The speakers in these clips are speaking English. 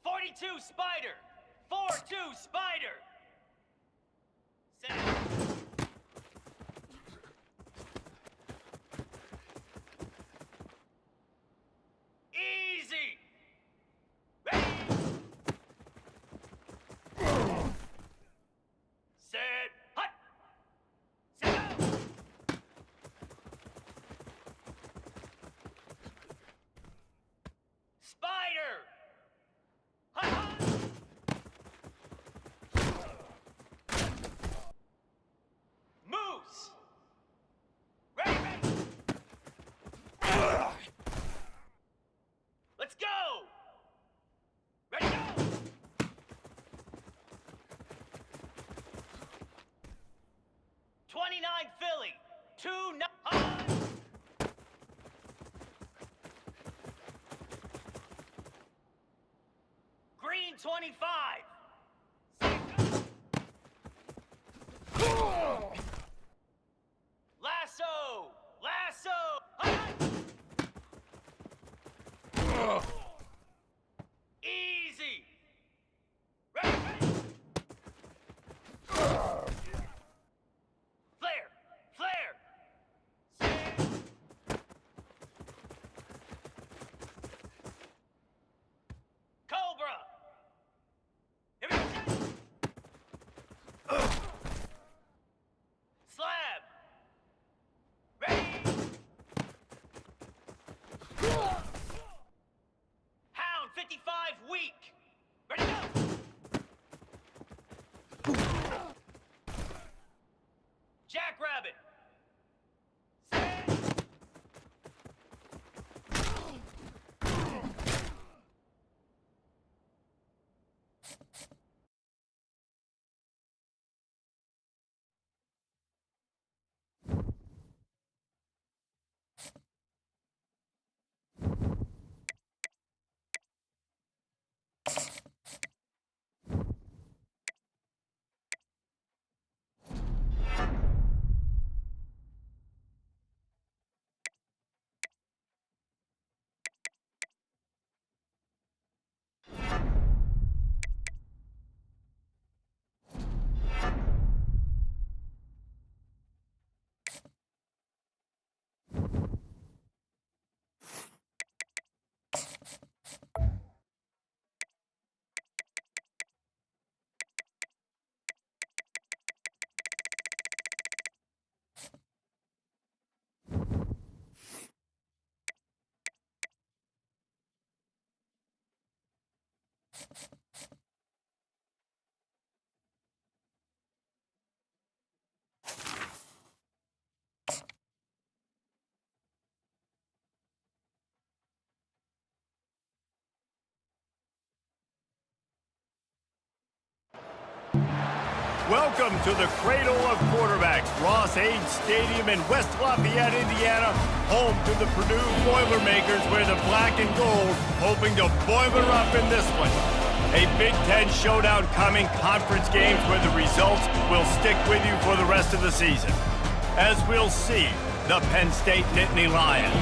"42 Spider! 4-2 Spider!" Set. Easy! Ready! Set. Hut! Set go! Spider! Hut, hut! Moose! Ready, ready! Let's go! Ready, go! "29 Philly, 2-9. Green 25. Lasso! Lasso! Easy! Ready, ready! Flare! Flare! Set. Cobra! Here we go, set. Slab! Ready! Hound 55 weak! Ready, go! Jackrabbit! Set! Welcome to the cradle of quarterbacks, Ross Age Stadium in West Lafayette, Indiana, home to the Purdue Boilermakers, where the black and gold hoping to boiler up in this one. A Big Ten showdown coming, conference games where the results will stick with you for the rest of the season. As we'll see, the Penn State Nittany Lions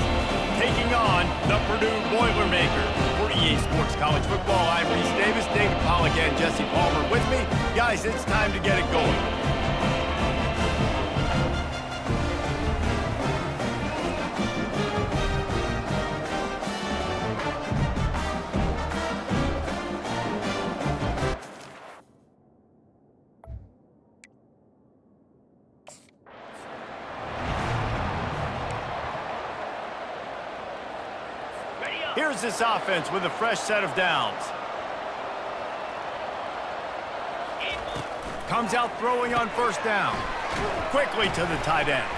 taking on the Purdue Boilermakers. For EA Sports College Football, I'm Reese Davis, David Pollack, and Jesse Palmer with me. Guys, it's time to get it going. Here's this offense with a fresh set of downs. Comes out throwing on first down. Quickly to the tight end.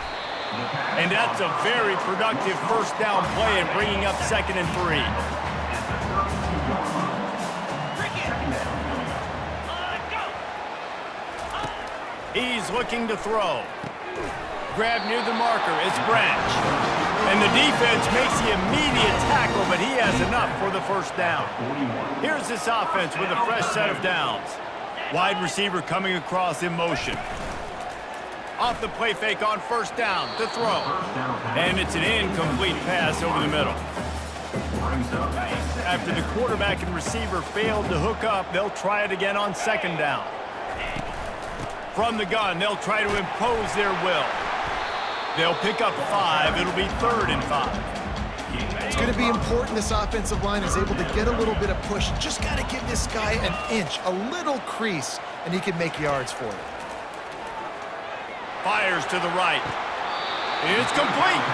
And that's a very productive first down play and bringing up 2nd and 3. He's looking to throw. Grab near the marker is Branch. And the defense makes the immediate tackle, but he has enough for the first down. Here's this offense with a fresh set of downs. Wide receiver coming across in motion. Off the play fake on first down to throw. And it's an incomplete pass over the middle. After the quarterback and receiver failed to hook up, they'll try it again on second down. From the gun, they'll try to impose their will. They'll pick up 5. It'll be 3rd and 5. It's going to be important this offensive line is able to get a little bit of push. Just got to give this guy an inch, a little crease, and he can make yards for it. Fires to the right. It's complete.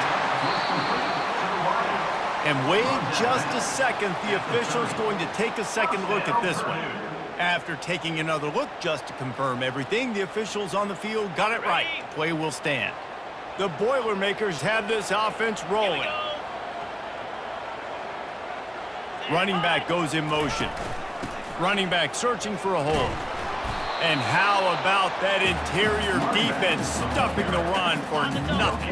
And wait just a second. The official's going to take a second look at this one. After taking another look just to confirm everything, the officials on the field got it right. The play will stand. The Boilermakers have this offense rolling. Running back goes in motion. Running back searching for a hole. And how about that interior defense stuffing the run for nothing?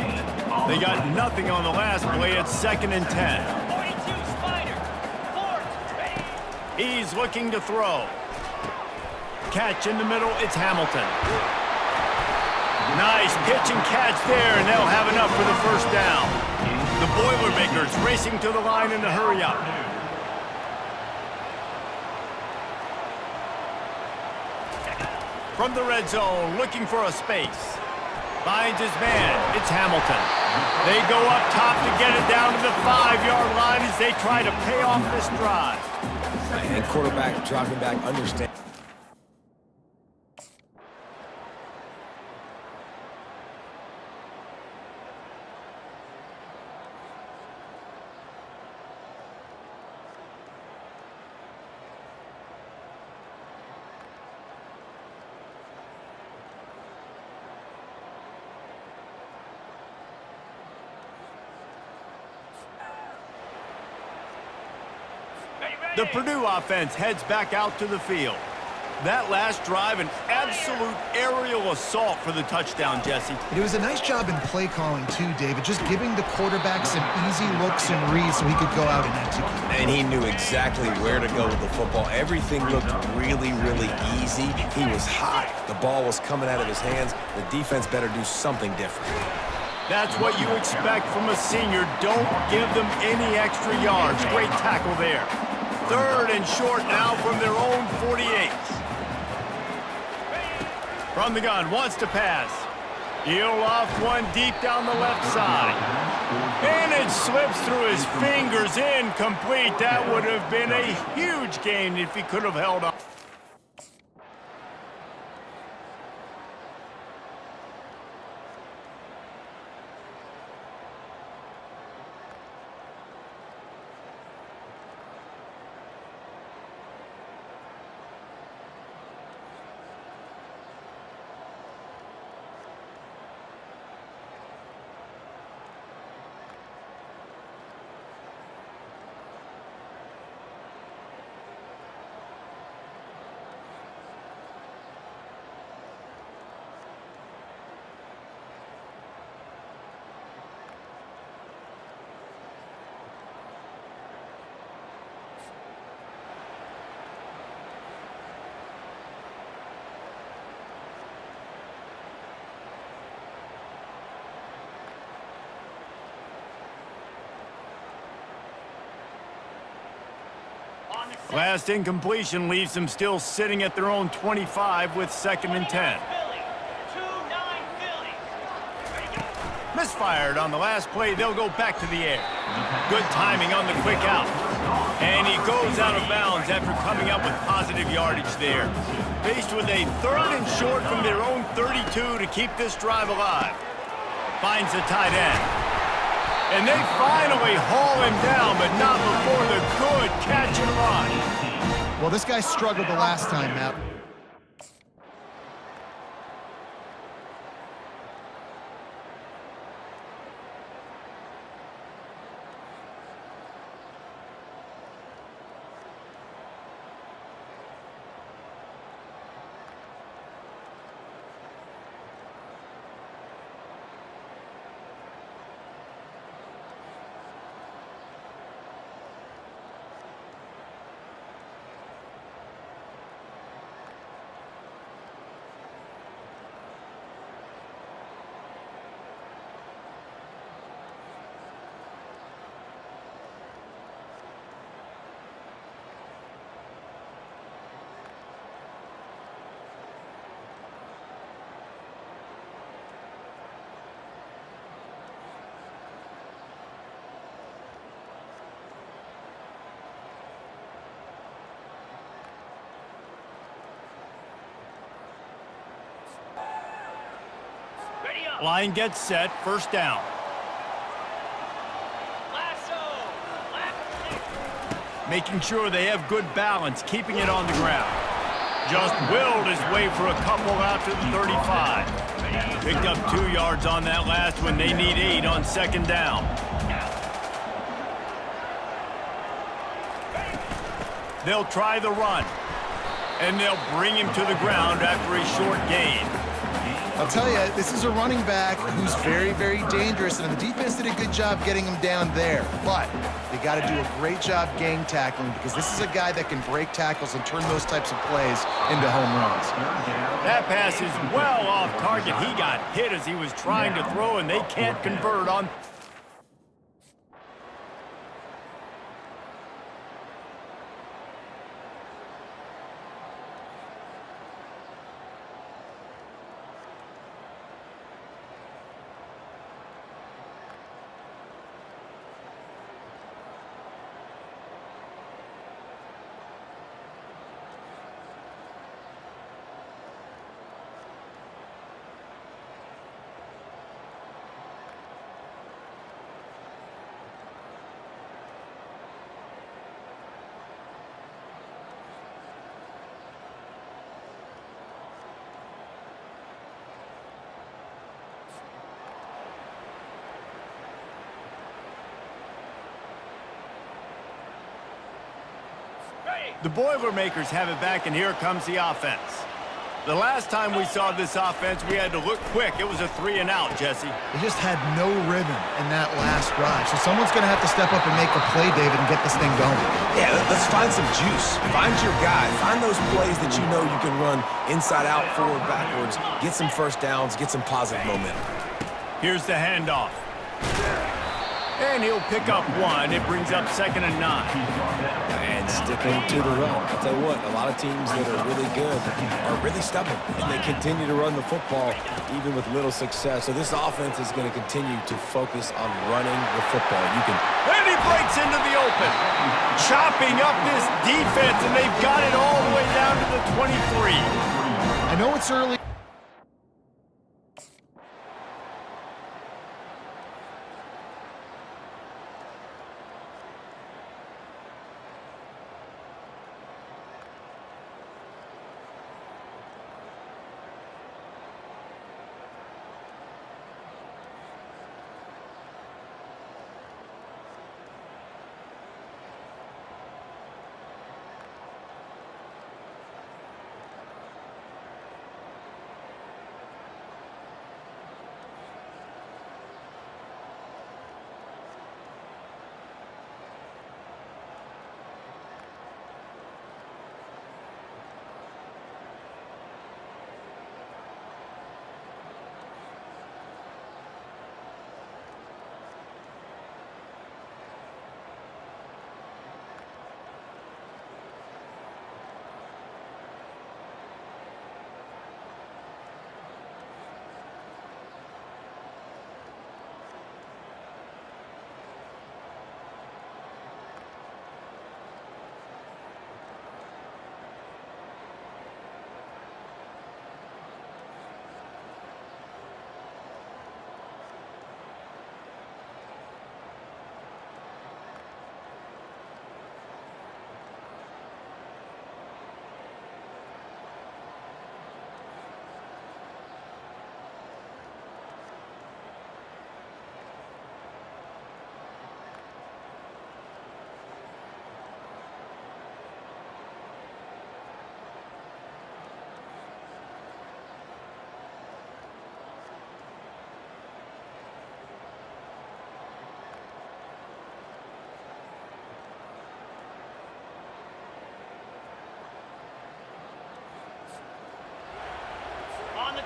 They got nothing on the last play. It's 2nd and 10. He's looking to throw. Catch in the middle. It's Hamilton. Nice pitch and catch there, and they'll have enough for the first down. The Boilermakers racing to the line in a hurry-up. From the red zone, looking for a space. Finds his man. It's Hamilton. They go up top to get it down to the 5-yard line as they try to pay off this drive. And quarterback dropping back, understand. The Purdue offense heads back out to the field. That last drive, an absolute aerial assault for the touchdown, Jesse. It was a nice job in play calling too, David, just giving the quarterback some easy looks and reads so he could go out and execute. And he knew exactly where to go with the football. Everything looked really, really easy. He was hot. The ball was coming out of his hands. The defense better do something different. That's what you expect from a senior. Don't give them any extra yards. Great tackle there. 3rd and short now from their own 48. From the gun, wants to pass. He'll off one deep down the left side. And it slips through his fingers, incomplete. That would have been a huge gain if he could have held on. Last incompletion leaves them still sitting at their own 25 with 2nd and 10. Misfired on the last play. They'll go back to the air. Good timing on the quick out. And he goes out of bounds after coming up with positive yardage there. Faced with a 3rd and short from their own 32 to keep this drive alive. Finds the tight end. And they finally haul him down, but not before the good catch and run. Well, this guy struggled the last time, Matt. Line gets set, first down. Making sure they have good balance, keeping it on the ground. Just willed his way for a couple out to the 35. Picked up 2 yards on that last one. They need 8 on second down. They'll try the run. And they'll bring him to the ground after a short gain. I'll tell you, this is a running back who's very, very dangerous, and the defense did a good job getting him down there. But they got to do a great job gang tackling, because this is a guy that can break tackles and turn those types of plays into home runs. That pass is well off target. He got hit as he was trying to throw, and they can't convert on. The Boilermakers have it back, and here comes the offense. The last time we saw this offense, we had to look quick. It was a 3-and-out, Jesse. They just had no rhythm in that last drive. So someone's going to have to step up and make a play, David, and get this thing going. Yeah, let's find some juice. Find your guy. Find those plays that you know you can run inside out, forward, backwards. Get some first downs. Get some positive momentum. Here's the handoff. And he'll pick up 1. It brings up 2nd and 9. And sticking to the run. I'll tell you what, a lot of teams that are really good are really stubborn, and they continue to run the football even with little success. So this offense is going to continue to focus on running the football. And he breaks into the open. Chopping up this defense, and they've got it all the way down to the 23. I know it's early.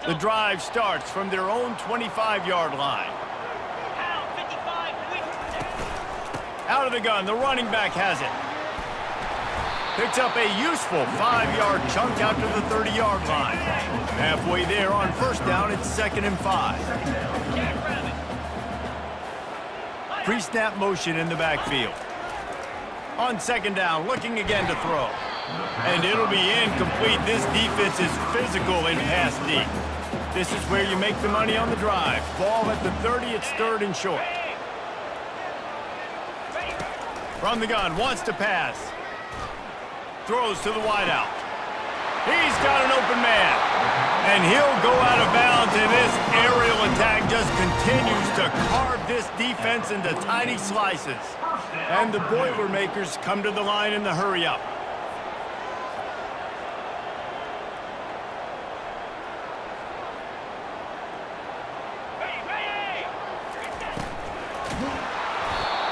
The drive starts from their own 25-yard line. Out of the gun, the running back has it. Picks up a useful 5-yard chunk out to the 30-yard line. Halfway there on first down, it's 2nd and 5. Pre-snap motion in the backfield. On second down, looking again to throw. And it'll be incomplete. This defense is physical in pass deep. This is where you make the money on the drive. Ball at the 30, it's 3rd and short. From the gun, wants to pass. Throws to the wideout. He's got an open man. And he'll go out of bounds, and this aerial attack just continues to carve this defense into tiny slices. And the Boilermakers come to the line in the hurry-up.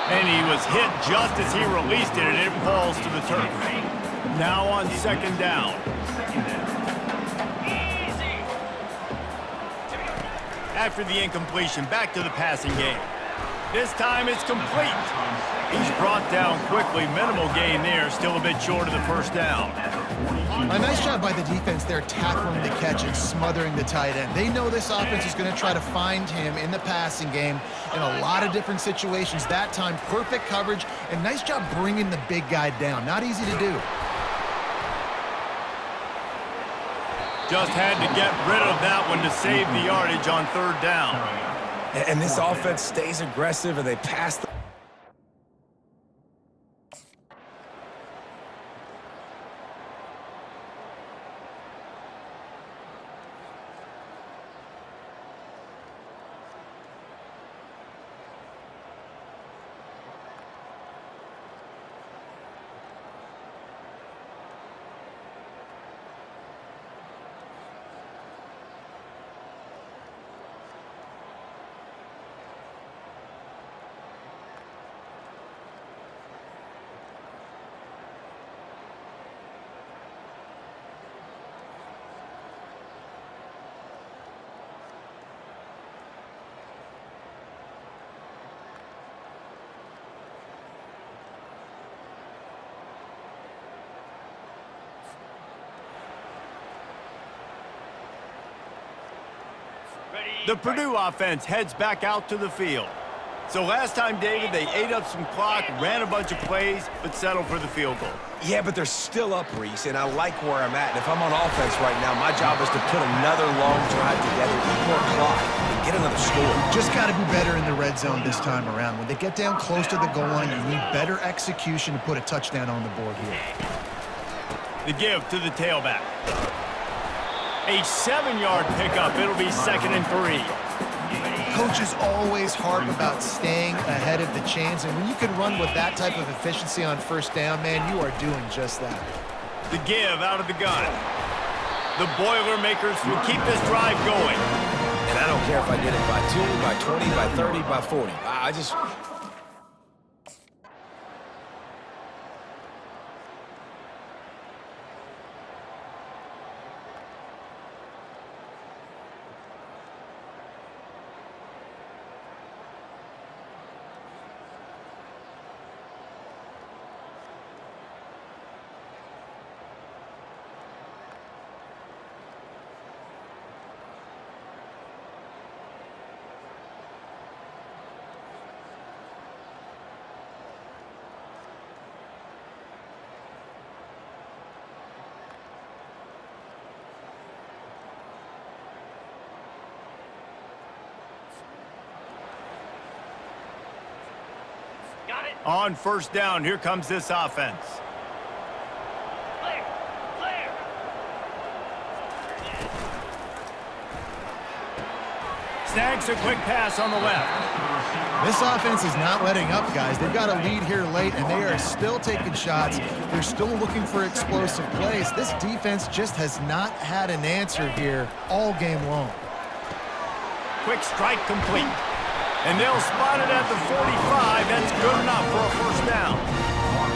And he was hit just as he released it, and it falls to the turf. Now on 2nd down. After the incompletion, back to the passing game. This time it's complete. He's brought down quickly. Minimal gain there, still a bit short of the 1st down. A nice job by the defense there, tackling the catch and smothering the tight end. They know this offense is going to try to find him in the passing game in a lot of different situations. That time, perfect coverage, and nice job bringing the big guy down. Not easy to do. Just had to get rid of that one to save the yardage on 3rd down. And this offense stays aggressive, and they pass the... The Purdue offense heads back out to the field. So last time, David, they ate up some clock, ran a bunch of plays, but settled for the field goal. Yeah, but they're still up, Reese, and I like where I'm at. And if I'm on offense right now, my job is to put another long drive together, eat more clock, and get another score. Just got to be better in the red zone this time around. When they get down close to the goal line, you need better execution to put a touchdown on the board here. The give to the tailback. A 7-yard pickup. It'll be 2nd and 3. Coaches always harp about staying ahead of the chains, and when you can run with that type of efficiency on 1st down, man, you are doing just that. The give out of the gun. The Boilermakers will keep this drive going. And I don't care if I get it by 2, by 20, by 30, by 40. I just... On 1st down, here comes this offense. Clear! Clear! Snags a quick pass on the left. This offense is not letting up, guys. They've got a lead here late, and they are still taking shots. They're still looking for explosive plays. This defense just has not had an answer here all game long. Quick strike complete. And they'll spot it at the 45. That's good enough for a 1st down.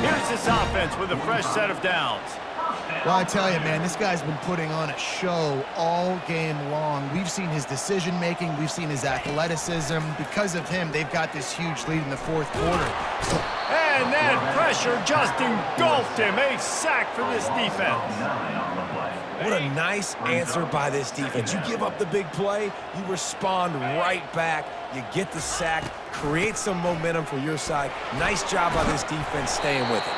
Here's this offense with a fresh set of downs. Well, I tell you, man, this guy's been putting on a show all game long. We've seen his decision-making. We've seen his athleticism. Because of him, they've got this huge lead in the 4th quarter. And that pressure just engulfed him. A sack for this defense. What a nice answer by this defense. You give up the big play, you respond right back, you get the sack, create some momentum for your side. Nice job by this defense staying with it.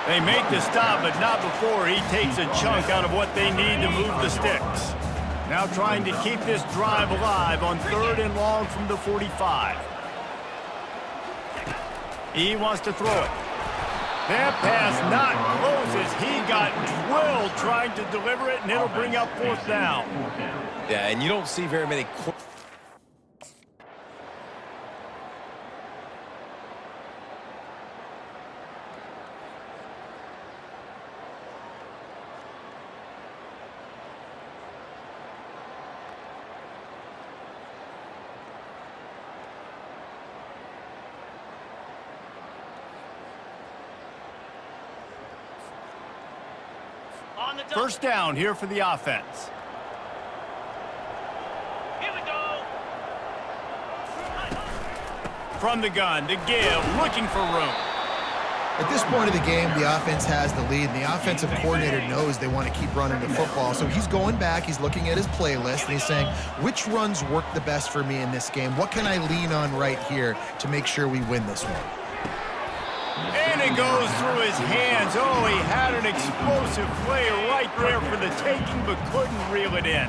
They make the stop, but not before he takes a chunk out of what they need to move the sticks. Now trying to keep this drive alive on 3rd and long from the 45. He wants to throw it. That pass not close as he got drilled trying to deliver it, and it'll bring up 4th down. Yeah, and you don't see very many. On the double. 1st down here for the offense. Here we go. From the gun, to give, looking for room. At this point of the game, the offense has the lead, and the offensive coordinator knows they want to keep running the football. So he's going back, he's looking at his playlist, and he's saying, which runs work the best for me in this game? What can I lean on right here to make sure we win this one? And it goes through his hands. Oh, he had an explosive play right there for the taking, but couldn't reel it in.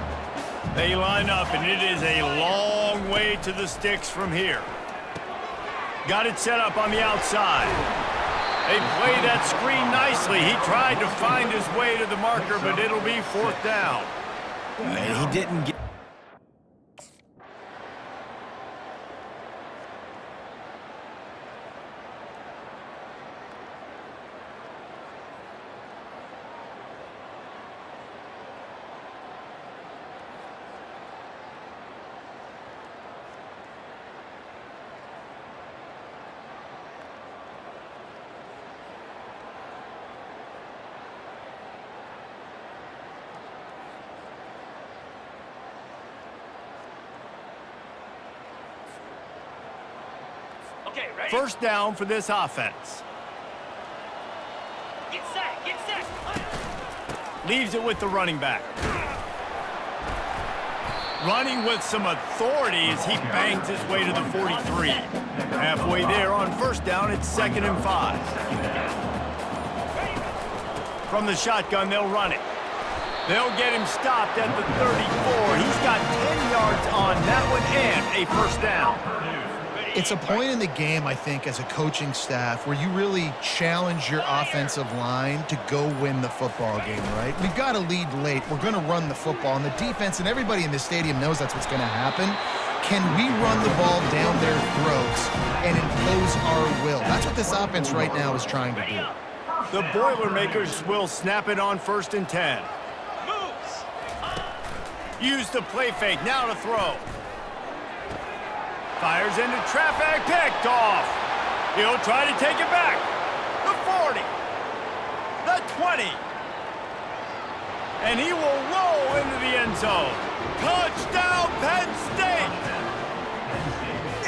They line up, and it is a long way to the sticks from here. Got it set up on the outside. They play that screen nicely. He tried to find his way to the marker, but it'll be 4th down. And he didn't get. Okay, ready? 1st down for this offense. Get set, get set. Leaves it with the running back. Running with some authority as he bangs his way to the 43. Halfway there on 1st down, it's 2nd and 5. From the shotgun, they'll run it. They'll get him stopped at the 34. He's got 10 yards on that one and a 1st down. It's a point in the game, I think, as a coaching staff where you really challenge your offensive line to go win the football game, right? We've got to lead late. We're going to run the football, and the defense and everybody in the stadium knows that's what's going to happen. Can we run the ball down their throats and impose our will? That's what this offense right now is trying to do. The Boilermakers will snap it on 1st and 10. Moves. Use the play fake, now to throw. Fires into traffic, picked off. He'll try to take it back. The 40. The 20. And he will roll into the end zone. Touchdown, Penn State!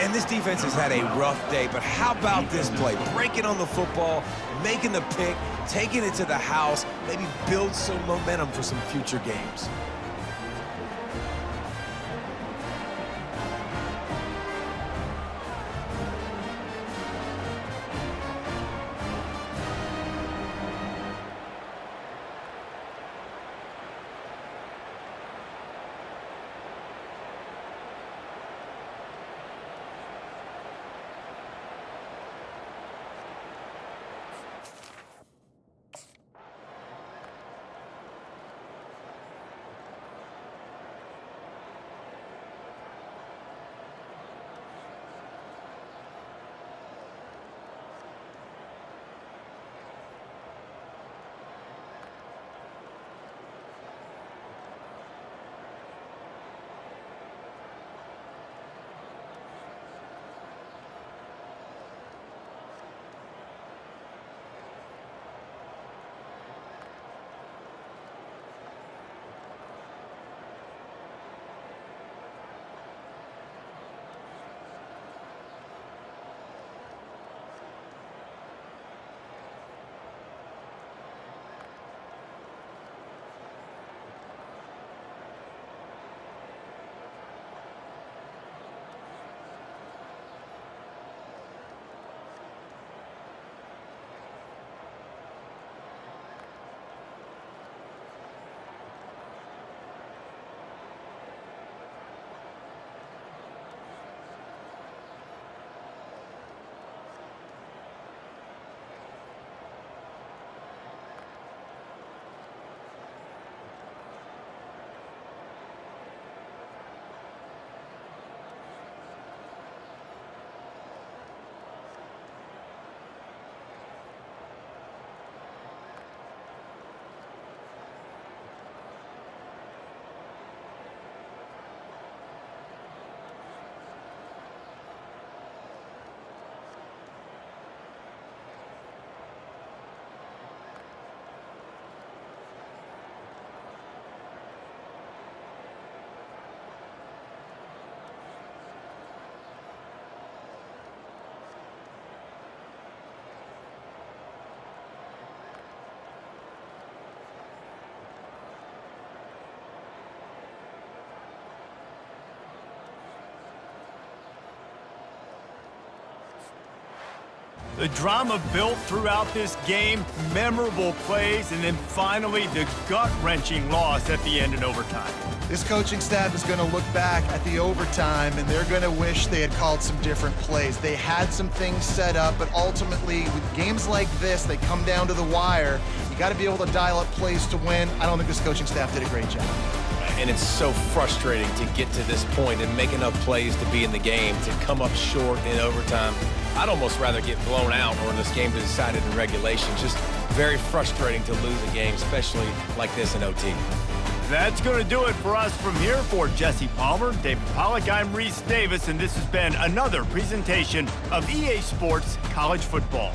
And this defense has had a rough day, but how about this play? Breaking on the football, making the pick, taking it to the house, maybe build some momentum for some future games. The drama built throughout this game, memorable plays, and then finally the gut-wrenching loss at the end in overtime. This coaching staff is going to look back at the overtime, and they're going to wish they had called some different plays. They had some things set up, but ultimately, with games like this, they come down to the wire. You got to be able to dial up plays to win. I don't think this coaching staff did a great job. And it's so frustrating to get to this point and make enough plays to be in the game, to come up short in overtime. I'd almost rather get blown out or this game decided in regulation. Just very frustrating to lose a game, especially like this in OT. That's going to do it for us from here. For Jesse Palmer, David Pollack, I'm Reese Davis, and this has been another presentation of EA Sports College Football.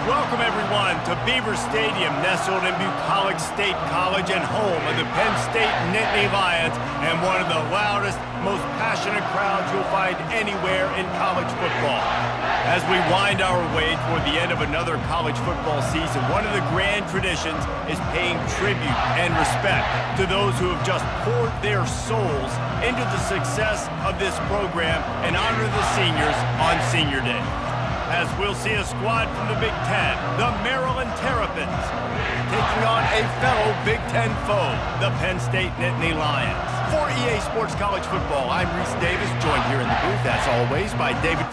Welcome, everyone, to Beaver Stadium, nestled in Bucolic State College and home of the Penn State Nittany Lions, and one of the loudest, most passionate crowds you'll find anywhere in college football. As we wind our way toward the end of another college football season, one of the grand traditions is paying tribute and respect to those who have just poured their souls into the success of this program and honor the seniors on Senior Day. As we'll see a squad from the Big Ten, the Maryland Terrapins, taking on a fellow Big Ten foe, the Penn State Nittany Lions. For EA Sports College Football, I'm Reese Davis, joined here in the booth, as always, by David.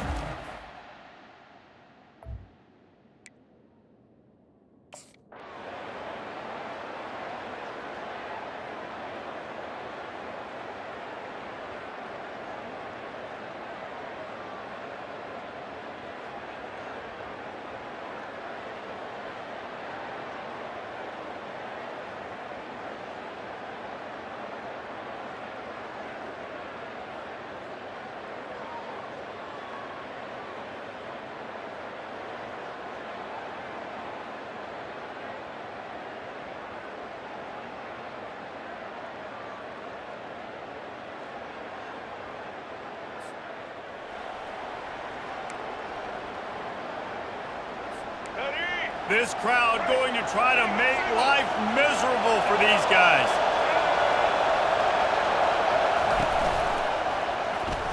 This crowd going to try to make life miserable for these guys.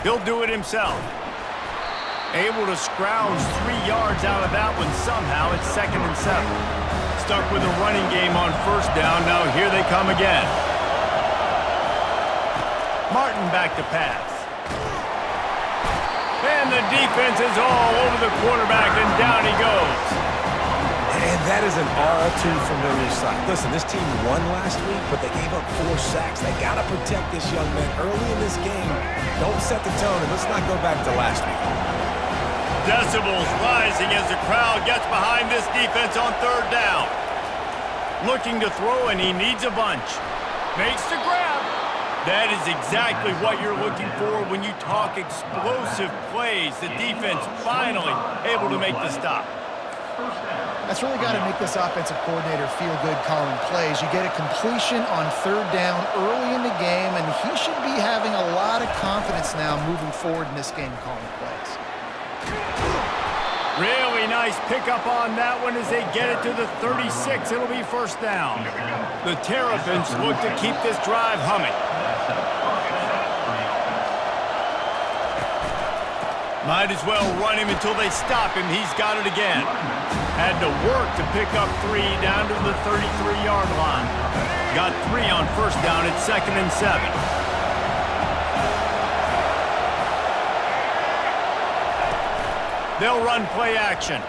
He'll do it himself. Able to scrounge 3 yards out of that one somehow. It's 2nd and 7. Stuck with a running game on first down. Now here they come again. Martin back to pass. And the defense is all over the quarterback, and down he goes. And that is an all-too-familiar sight. Listen, this team won last week, but they gave up 4 sacks. They got to protect this young man early in this game. Don't set the tone, and let's not go back to last week. Decibels rising as the crowd gets behind this defense on 3rd down. Looking to throw, and he needs a bunch. Makes the grab. That is exactly what you're looking for when you talk explosive plays. The defense finally able to make the stop. That's really got to make this offensive coordinator feel good calling plays. You get a completion on 3rd down early in the game, and he should be having a lot of confidence now moving forward in this game calling plays. Really nice pickup on that one as they get it to the 36. It'll be 1st down. The Terrapins look to keep this drive humming. Might as well run him until they stop him. He's got it again. Had to work to pick up 3 down to the 33-yard line. Got 3 on 1st down. It's 2nd and 7. They'll run play action.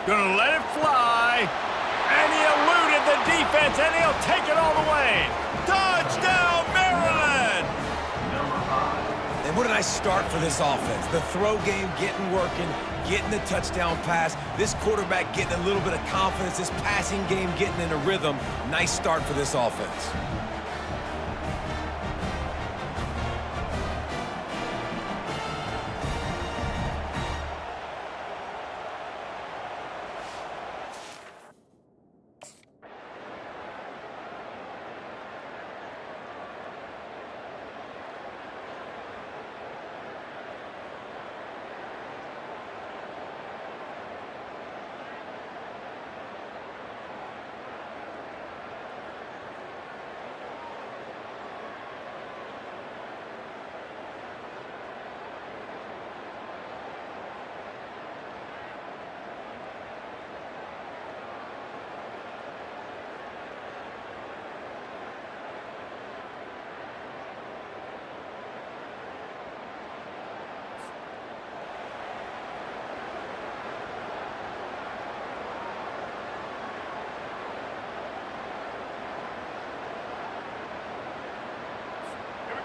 Gonna let it fly. And he eluded the defense, and he'll take it all the way. Touchdown, Maryland! And what a nice start for this offense. The throw game getting working, getting the touchdown pass. This quarterback getting a little bit of confidence. This passing game getting in a rhythm. Nice start for this offense.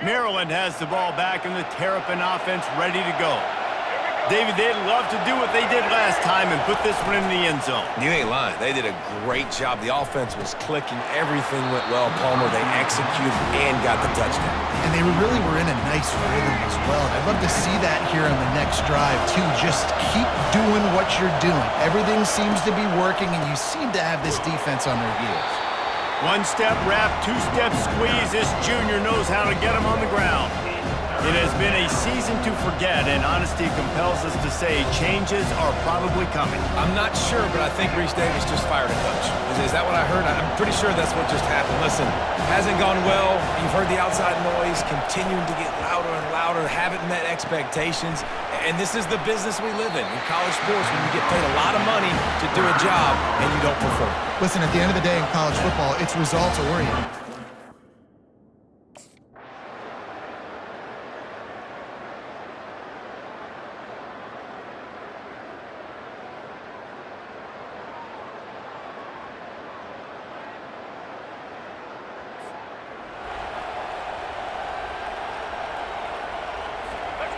Maryland has the ball back, and the Terrapin offense ready to go. David, they'd love to do what they did last time and put this one in the end zone. You ain't lying. They did a great job. The offense was clicking. Everything went well. Palmer, they executed and got the touchdown. And they really were in a nice rhythm as well. I'd love to see that here on the next drive, too. Just keep doing what you're doing. Everything seems to be working, and you seem to have this defense on their heels. One-step wrap, two-step squeeze. This junior knows how to get him on the ground. It has been a season to forget, and honesty compels us to say changes are probably coming. I'm not sure, but I think Reese Davis just fired a coach. Is that what I heard? I'm pretty sure that's what just happened. Listen, hasn't gone well. You've heard the outside noise, continuing to get louder and louder, haven't met expectations. And this is the business we live in college sports, when you get paid a lot of money to do a job and you don't perform. Listen, at the end of the day in college football, it's results-oriented.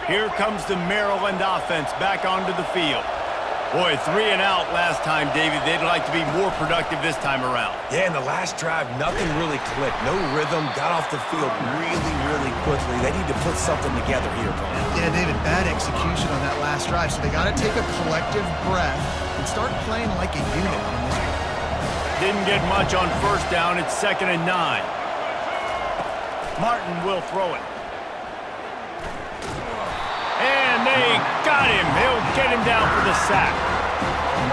Here comes the Maryland offense back onto the field. Boy, 3 and out last time, David. They'd like to be more productive this time around. Yeah, in the last drive, nothing really clicked. No rhythm, got off the field really quickly. They need to put something together here, Paul. Yeah, David, bad execution on that last drive, so they got to take a collective breath and start playing like a unit in this one. Didn't get much on first down. It's 2nd and 9. Martin will throw it. And they got him. He'll get him down for the sack.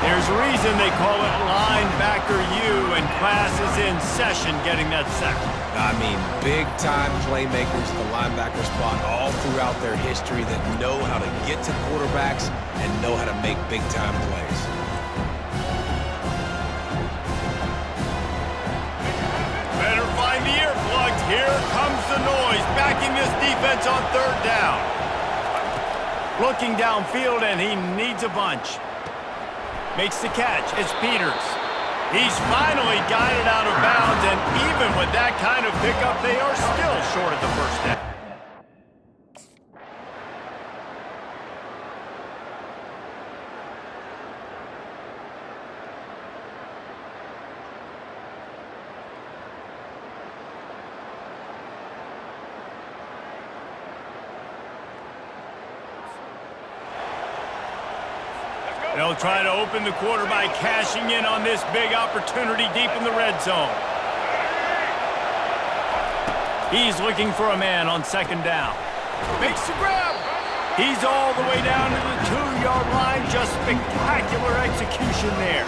There's a reason they call it linebacker U, and class is in session getting that sack. I mean, big-time playmakers at the linebacker spot all throughout their history that know how to get to quarterbacks and know how to make big-time plays. Better find the earplugs. Here comes the noise, backing this defense on 3rd down. Looking downfield, and he needs a bunch. Makes the catch. It's Peters. He's finally got it out of bounds, and even with that kind of pickup, they are still short of the first down. They'll try to open the quarter by cashing in on this big opportunity deep in the red zone. He's looking for a man on 2nd down. Makes the grab. He's all the way down to the 2-yard line. Just spectacular execution there.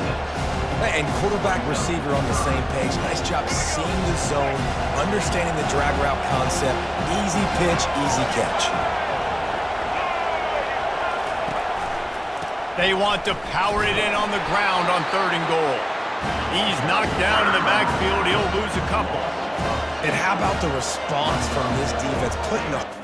And quarterback receiver on the same page. Nice job seeing the zone, understanding the drag route concept. Easy pitch, easy catch. They want to power it in on the ground on 3rd and goal. He's knocked down in the backfield. He'll lose a couple. And how about the response from this defense? Putting the...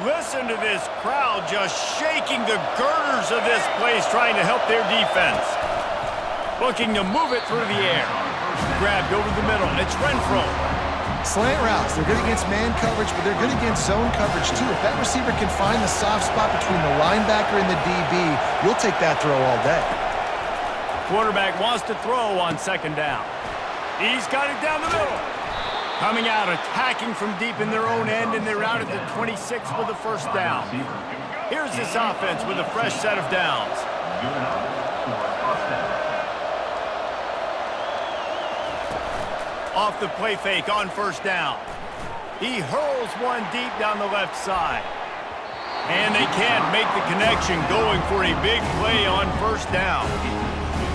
Listen to this crowd just shaking the girders of this place, trying to help their defense. Looking to move it through the air. Grabbed over the middle. It's Renfro. Slant routes. They're good against man coverage, but they're good against zone coverage, too. If that receiver can find the soft spot between the linebacker and the DB, you'll take that throw all day. Quarterback wants to throw on 2nd down. He's got it down the middle. Coming out, attacking from deep in their own end, and they're out at the 26 with the 1st down. Here's this offense with a fresh set of downs. Off the play fake on 1st down. He hurls one deep down the left side. And they can't make the connection, going for a big play on first down.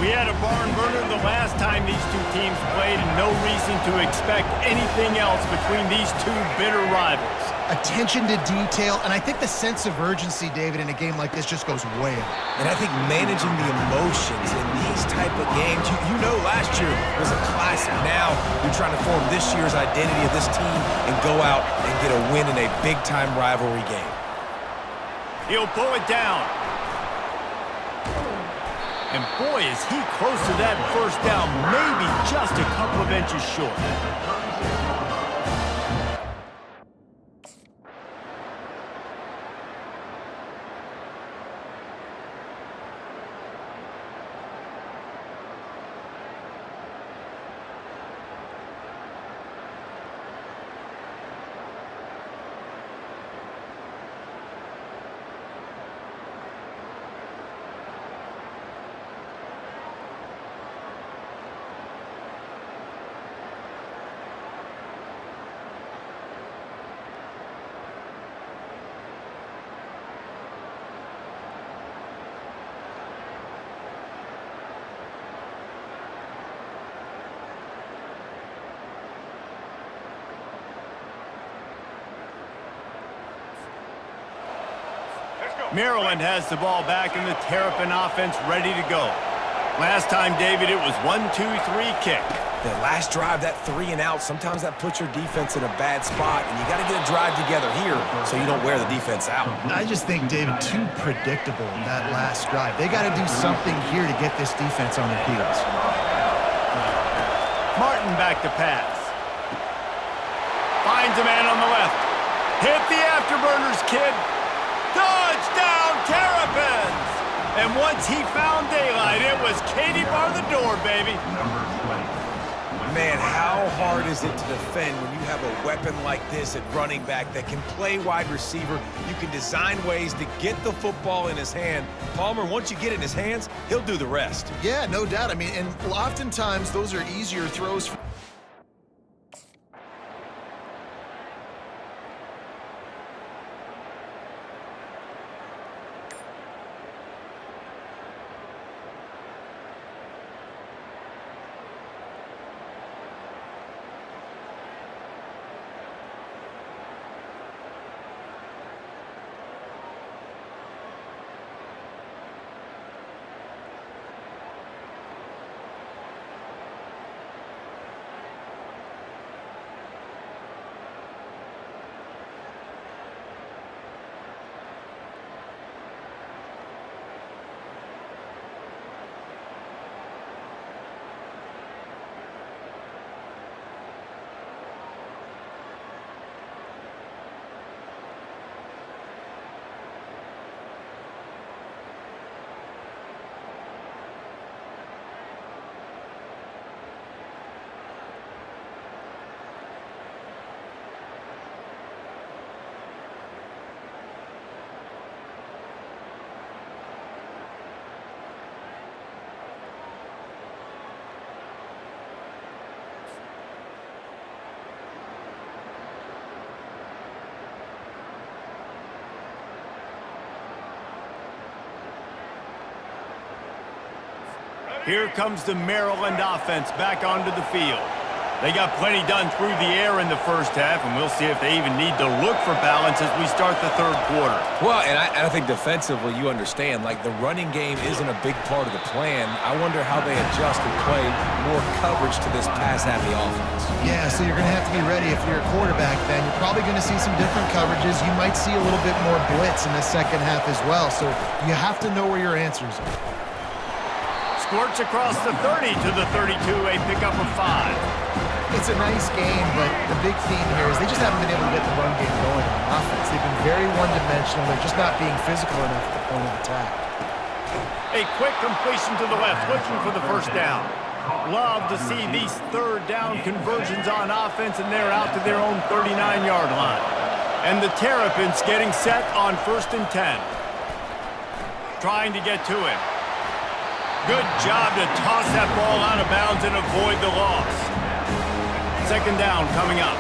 We had a barn burner the last time these two teams played, and no reason to expect anything else between these two bitter rivals. Attention to detail, and I think the sense of urgency, David, in a game like this just goes way up. And I think managing the emotions in these type of games, you know last year was a classic. Now you're trying to form this year's identity of this team and go out and get a win in a big-time rivalry game. He'll pull it down. And boy, is he close to that first down, maybe just a couple of inches short. Maryland has the ball back in the Terrapin offense ready to go. Last time, David, it was 1-2-3 kick. The last drive, that 3 and out, sometimes that puts your defense in a bad spot, and you got to get a drive together here so you don't wear the defense out. I just think, David, too predictable in that last drive. They got to do something here to get this defense on their heels. Martin back to pass. Finds a man on the left. Hit the afterburners, kid. Touchdown, Terrapins! And once he found daylight, it was Katie bar the door, baby. Man, how hard is it to defend when you have a weapon like this at running back that can play wide receiver? You can design ways to get the football in his hand. Palmer, once you get it in his hands, he'll do the rest. Yeah, no doubt. I mean, and oftentimes those are easier throws for Here comes the Maryland offense back onto the field. They got plenty done through the air in the first half, and we'll see if they even need to look for balance as we start the third quarter. Well, and I think defensively, you understand, like the running game isn't a big part of the plan. I wonder how they adjust and play more coverage to this pass-happy offense. Yeah, so you're going to have to be ready if you're a quarterback then. You're probably going to see some different coverages. You might see a little bit more blitz in the second half as well, so you have to know where your answers are. Squirts across the 30 to the 32, a pickup of 5. It's a nice game, but the big theme here is they just haven't been able to get the run game going on offense. They've been very one-dimensional. They're just not being physical enough at the point of attack. A quick completion to the left, looking for the first down. Love to see these third down conversions on offense, and they're out to their own 39-yard line. And the Terrapins getting set on 1st and 10. Trying to get to him. Good job to toss that ball out of bounds and avoid the loss. Second down coming up.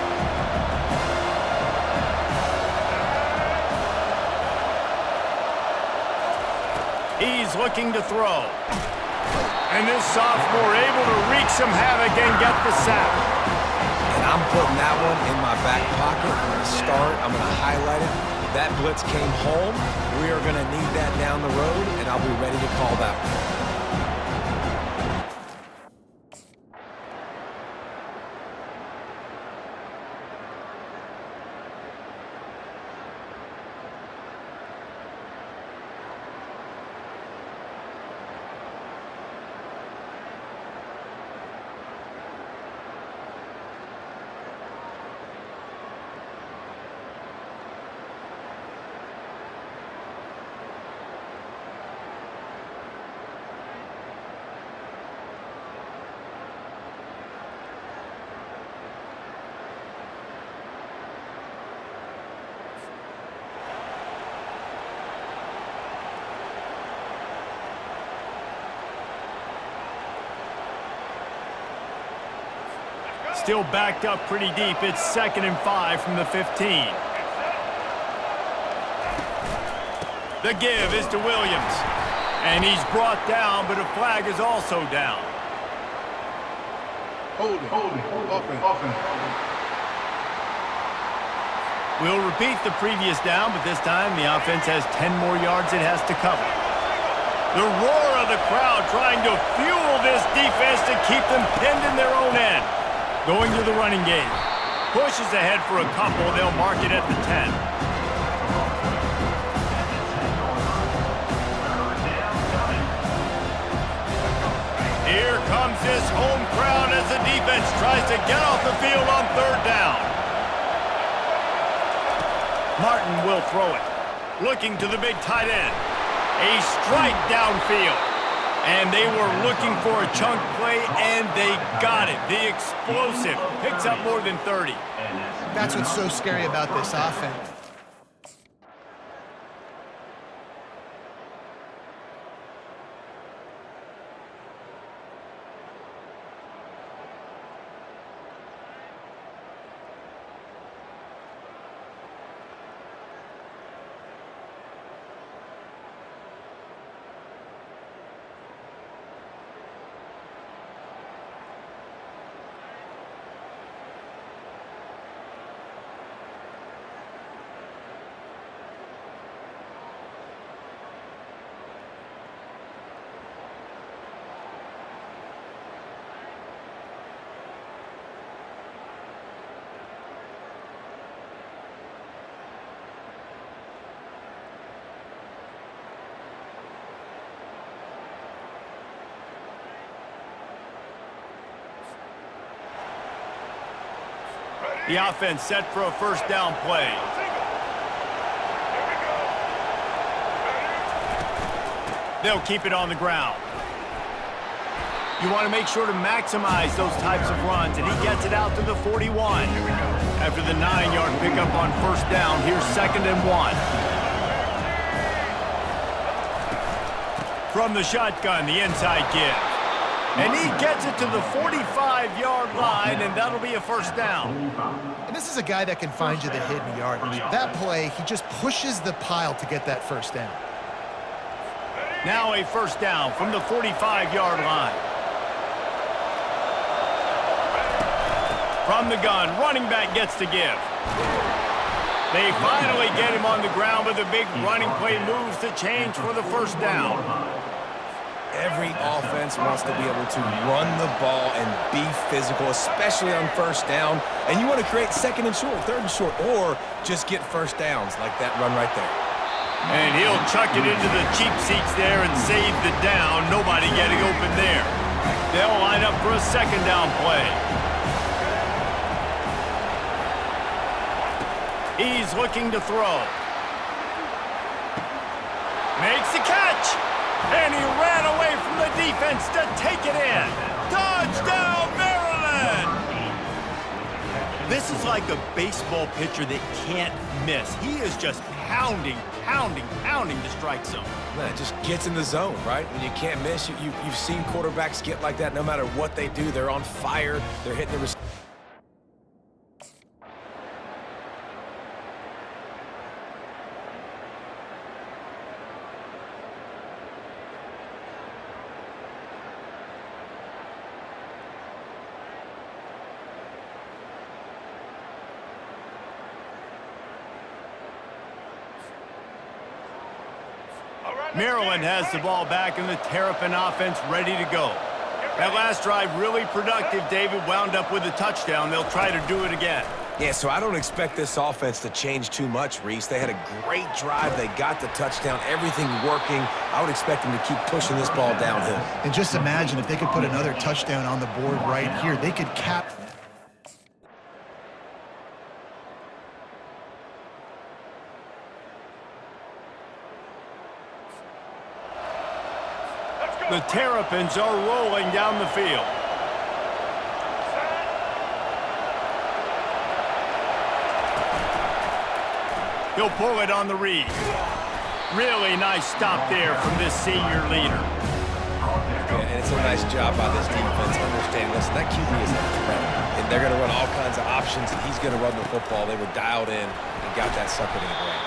He's looking to throw. And this sophomore able to wreak some havoc and get the sack. And I'm putting that one in my back pocket. I'm going to start. I'm going to highlight it. That blitz came home. We are going to need that down the road, and I'll be ready to call that one. Still backed up pretty deep. It's 2nd and 5 from the 15. The give is to Williams. And he's brought down, but a flag is also down. Hold it. Offense. We'll repeat the previous down, but this time the offense has 10 more yards it has to cover. The roar of the crowd trying to fuel this defense to keep them pinned in their own end. Going to the running game. Pushes ahead for a couple. They'll mark it at the 10. Here comes this home crowd as the defense tries to get off the field on 3rd down. Martin will throw it. Looking to the big tight end. A strike downfield. And they were looking for a chunk play, and they got it. The explosive picks up more than 30. That's what's so scary about this offense. The offense set for a 1st down play. They'll keep it on the ground. You want to make sure to maximize those types of runs, and he gets it out to the 41. After the 9-yard pickup on 1st down, here's 2nd and 1. From the shotgun, the inside give. And he gets it to the 45-yard line, and that'll be a 1st down. And this is a guy that can find you the hidden yardage. That play, he just pushes the pile to get that 1st down. Now a 1st down from the 45-yard line. From the gun, running back gets to give. They finally get him on the ground, but the big running play moves the change for the 1st down. Every offense wants to be able to run the ball and be physical, especially on 1st down. And you want to create 2nd and short, 3rd and short, or just get 1st downs like that run right there. And he'll chuck it into the cheap seats there and save the down. Nobody getting open there. They'll line up for a 2nd down play. He's looking to throw. Makes the catch. And he ran away from the defense to take it in. Touchdown, Maryland! This is like a baseball pitcher that can't miss. He is just pounding the strike zone. Man, it just gets in the zone, right? When you can't miss, you've seen quarterbacks get like that no matter what they do. They're on fire. They're hitting the Maryland has the ball back in the Terrapin offense ready to go. That last drive really productive. David wound up with a touchdown. They'll try to do it again. Yeah, so I don't expect this offense to change too much, Reese. They had a great drive. They got the touchdown, everything working. I would expect them to keep pushing this ball downhill. And just imagine if they could put another touchdown on the board right here. They could cap... The Terrapins are rolling down the field. He'll pull it on the read. Really nice stop there from this senior leader. Yeah, and it's a nice job by this defense understanding, listen, that QB is a threat. And they're going to run all kinds of options, and he's going to run the football. They were dialed in and got that sucker to the ground.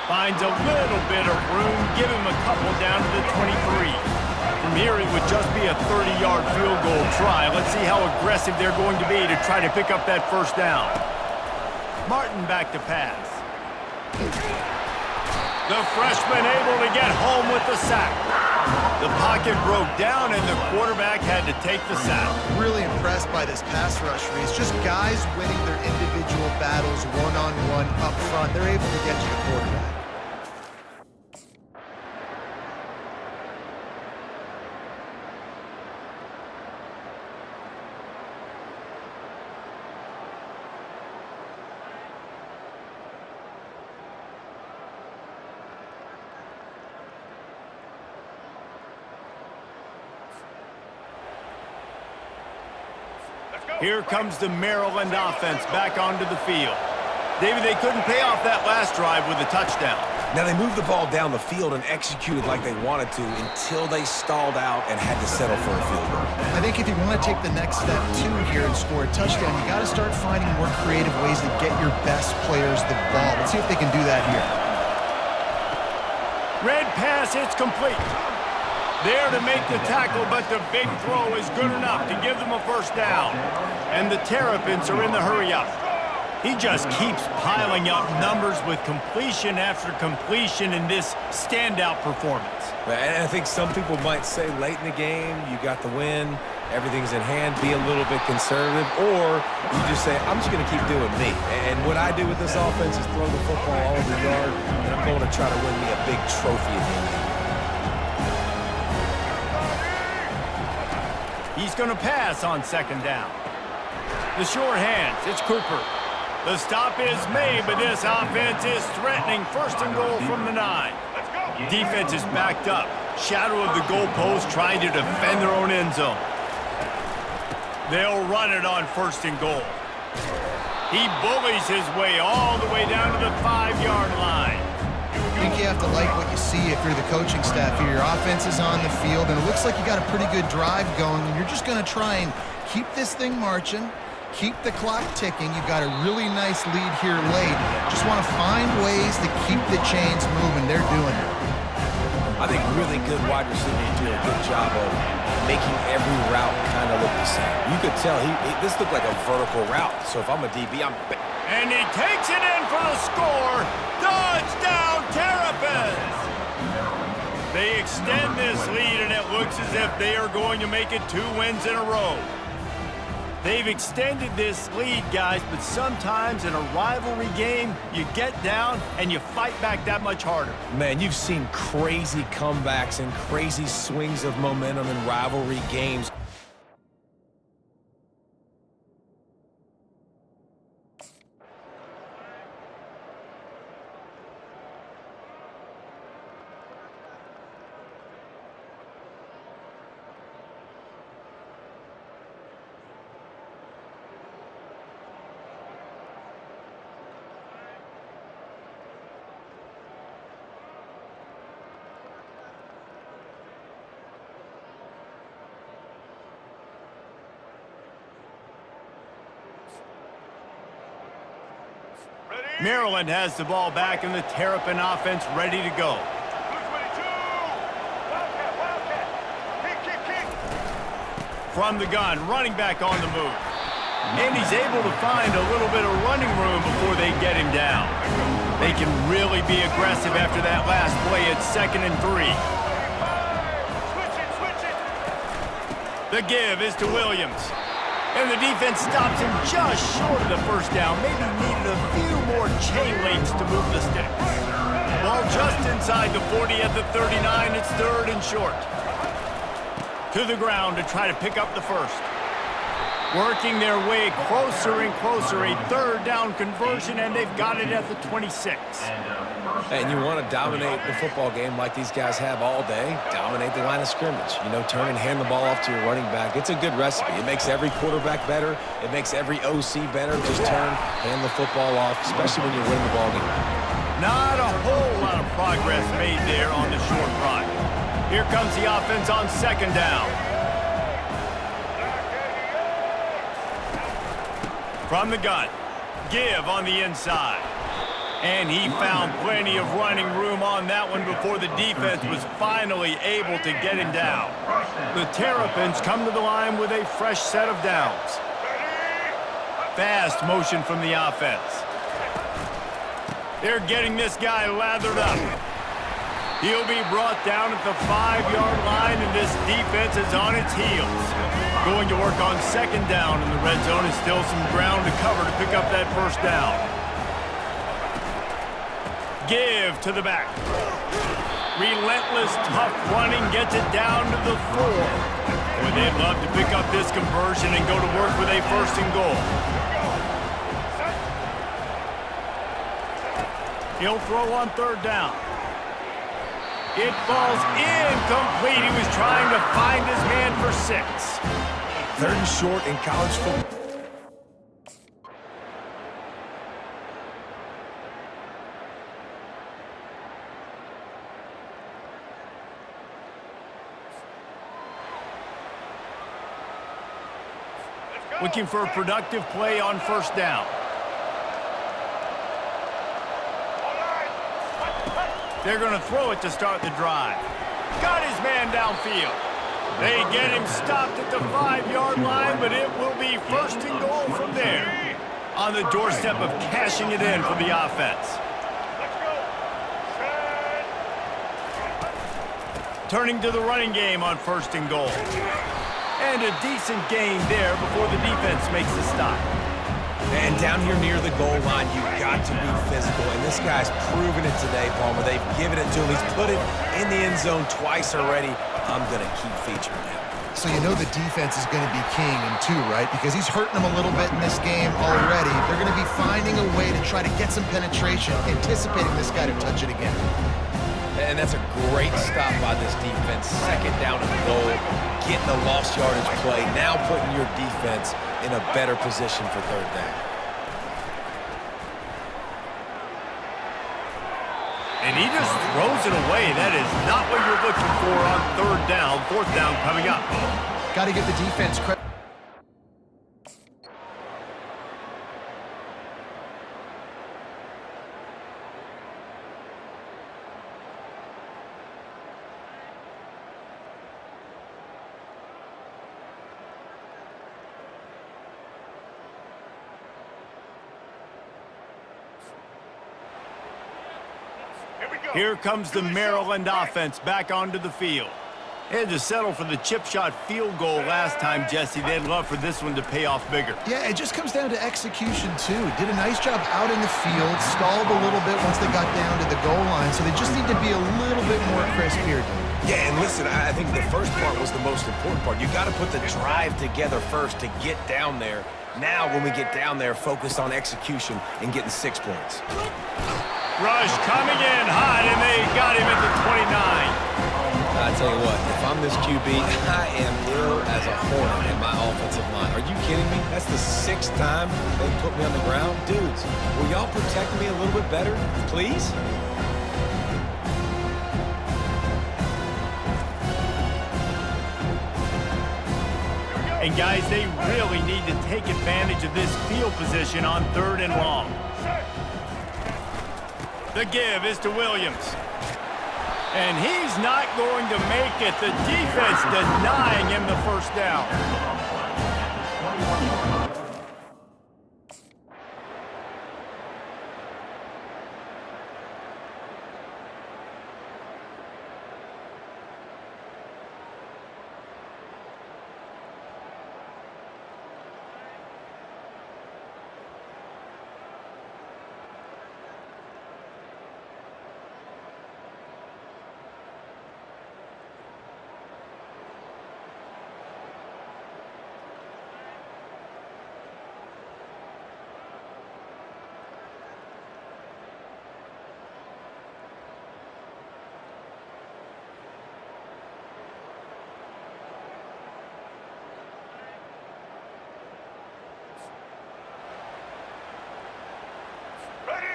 Finds a little bit of room. Give him a couple down to the 23. From here, it would just be a 30-yard field goal try. Let's see how aggressive they're going to be to try to pick up that first down. Martin back to pass. The freshman able to get home with the sack. The pocket broke down, and the quarterback had to take the sack. Really impressed by this pass rush, Reese. Just guys winning their individual battles one-on-one up front. They're able to get to the quarterback. Here comes the Maryland offense back onto the field. David, they couldn't pay off that last drive with a touchdown. Now, they moved the ball down the field and executed like they wanted to until they stalled out and had to settle for a field goal. I think if you want to take the next step, too, here and score a touchdown, you got to start finding more creative ways to get your best players the ball. Let's see if they can do that here. Red pass, it's complete. There to make the tackle, but the big throw is good enough to give them a first down. And the Terrapins are in the hurry-up. He just keeps piling up numbers with completion after completion in this standout performance. And I think some people might say late in the game, you got the win, everything's in hand, be a little bit conservative, or you just say, I'm just going to keep doing me. And what I do with this offense is throw the football all over the yard, and I'm going to try to win me a big trophy at the end of the year. He's going to pass on second down. The short hands, it's Cooper. The stop is made, but this offense is threatening first and goal from the 9. Defense is backed up. Shadow of the goalpost trying to defend their own end zone. They'll run it on first and goal. He bullies his way all the way down to the 5-yard line. I think you have to like what you see if you're the coaching staff here. Your offense is on the field, and it looks like you got a pretty good drive going, and you're just going to try and keep this thing marching, keep the clock ticking. You've got a really nice lead here late. Just want to find ways to keep the chains moving. They're doing it. I think really good wide receivers do a good job of making every route kind of look the same. You could tell this looked like a vertical route, so if I'm a DB, And he takes it in for the score. Touchdown, Terrapins! They extend this lead, and it looks as if they are going to make it 2 wins in a row. They've extended this lead, guys, but sometimes in a rivalry game, you get down and you fight back that much harder. Man, you've seen crazy comebacks and crazy swings of momentum in rivalry games. Maryland has the ball back, and the Terrapin offense ready to go. From the gun, running back on the move. And he's able to find a little bit of running room before they get him down. They can really be aggressive after that last play. It's 2nd and 3. The give is to Williams. And the defense stops him just short of the first down. Maybe needed a few more chain links to move the sticks. Ball just inside the 40 at the 39. It's 3rd and short. To the ground to try to pick up the first. Working their way closer and closer. A 3rd down conversion, and they've got it at the 26. And you want to dominate the football game like these guys have all day. Dominate the line of scrimmage. You know, turn and hand the ball off to your running back. It's a good recipe. It makes every quarterback better. It makes every OC better. Just turn, hand the football off, especially when you're winning the ball game. Not a whole lot of progress made there on the short run. Here comes the offense on 2nd down. From the gun, give on the inside. And he found plenty of running room on that one before the defense was finally able to get him down. The Terrapins come to the line with a fresh set of downs. Fast motion from the offense. They're getting this guy lathered up. He'll be brought down at the 5-yard line, and this defense is on its heels. Going to work on 2nd down in the red zone, and still some ground to cover to pick up that first down. Give to the back. Relentless, tough running gets it down to the 4. Boy, they'd love to pick up this conversion and go to work with a 1st and goal. He'll throw on 3rd down. It falls incomplete. He was trying to find his man for 6. 3rd and short in college football. Looking for a productive play on 1st down. They're going to throw it to start the drive. Got his man downfield. They get him stopped at the 5-yard line, but it will be 1st and goal from there. On the doorstep of cashing it in for the offense. Turning to the running game on 1st and goal. And a decent gain there before the defense makes the stop. And down here near the goal line, you've got to be physical. And this guy's proven it today, Palmer. They've given it to him. He's put it in the end zone twice already. I'm going to keep featuring him. So you know the defense is going to be king in 2, right? Because he's hurting them a little bit in this game already. They're going to be finding a way to try to get some penetration, anticipating this guy to touch it again. And that's a great stop by this defense. 2nd down and goal. Getting the lost yardage play. Now putting your defense in a better position for 3rd down. And he just throws it away. That is not what you're looking for on 3rd down. 4th down coming up. Got to give the defense credit. Here comes the Maryland offense back onto the field. They had to settle for the chip shot field goal last time, Jesse. They'd love for this one to pay off bigger. Yeah, it just comes down to execution, too. Did a nice job out in the field, stalled a little bit once they got down to the goal line, so they just need to be a little bit more crisp here. Yeah, and listen, I think the first part was the most important part. You got to put the drive together first to get down there. Now, when we get down there, focus on execution and getting 6 points. Rush coming in hot, and they got him at the 29. I tell you what, if I'm this QB, I am ill as a hornet in my offensive line. Are you kidding me? That's the 6th time they put me on the ground. Dudes, will y'all protect me a little bit better, please? And guys, they really need to take advantage of this field position on 3rd and long. The give is to Williams. And he's not going to make it. The defense denying him the first down.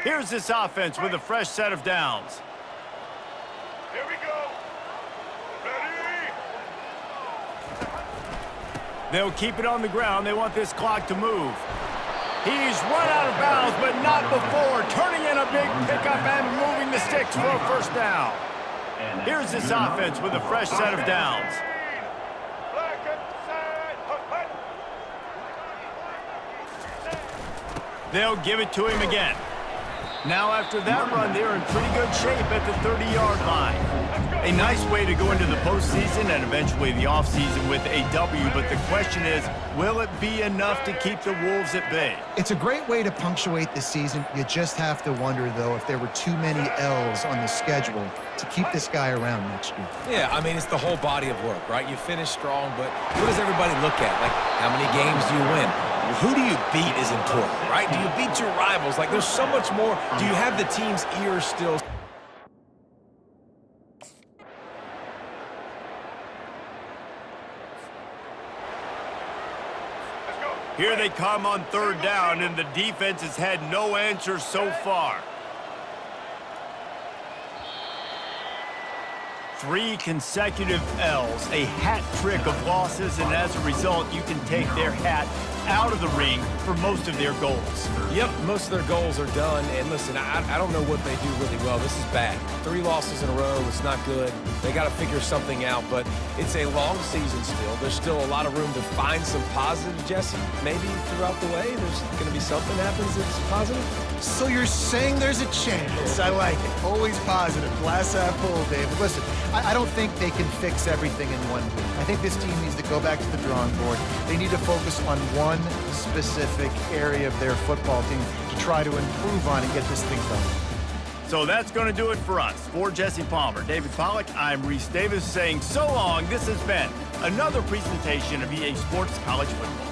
Here's this offense with a fresh set of downs. Here we go. Ready? They'll keep it on the ground. They want this clock to move. He's run out of bounds, but not before. Turning in a big pickup and moving the sticks for a first down. Here's this offense with a fresh set of downs. They'll give it to him again. Now after that run, they're in pretty good shape at the 30-yard line. A nice way to go into the postseason and eventually the offseason with a W, but the question is, will it be enough to keep the Wolves at bay? It's a great way to punctuate the season. You just have to wonder, though, if there were too many L's on the schedule to keep this guy around next year. Yeah, I mean, it's the whole body of work, right? You finish strong, but what does everybody look at? Like, how many games do you win? Who do you beat is important, right? Do you beat your rivals? Like, there's so much more. Do you have the team's ear still? Here they come on third down, and the defense has had no answers so far. 3 consecutive L's, a hat trick of losses, and as a result, you can take their hat out of the ring for most of their goals. Yep, most of their goals are done. And listen, I don't know what they do really well. This is bad. 3 losses in a row. It's not good. They got to figure something out, but it's a long season still. There's still a lot of room to find some positive, Jesse. Maybe throughout the way, there's going to be something happens that's positive. So you're saying there's a chance. I like it. Always positive. Glass half full, David. Listen, I don't think they can fix everything in one week. I think this team needs to go back to the drawing board. They need to focus on one specific area of their football team to try to improve on and get this thing done. So that's going to do it for us. For Jesse Palmer, David Pollack, I'm Reese Davis saying so long. This has been another presentation of EA Sports College Football.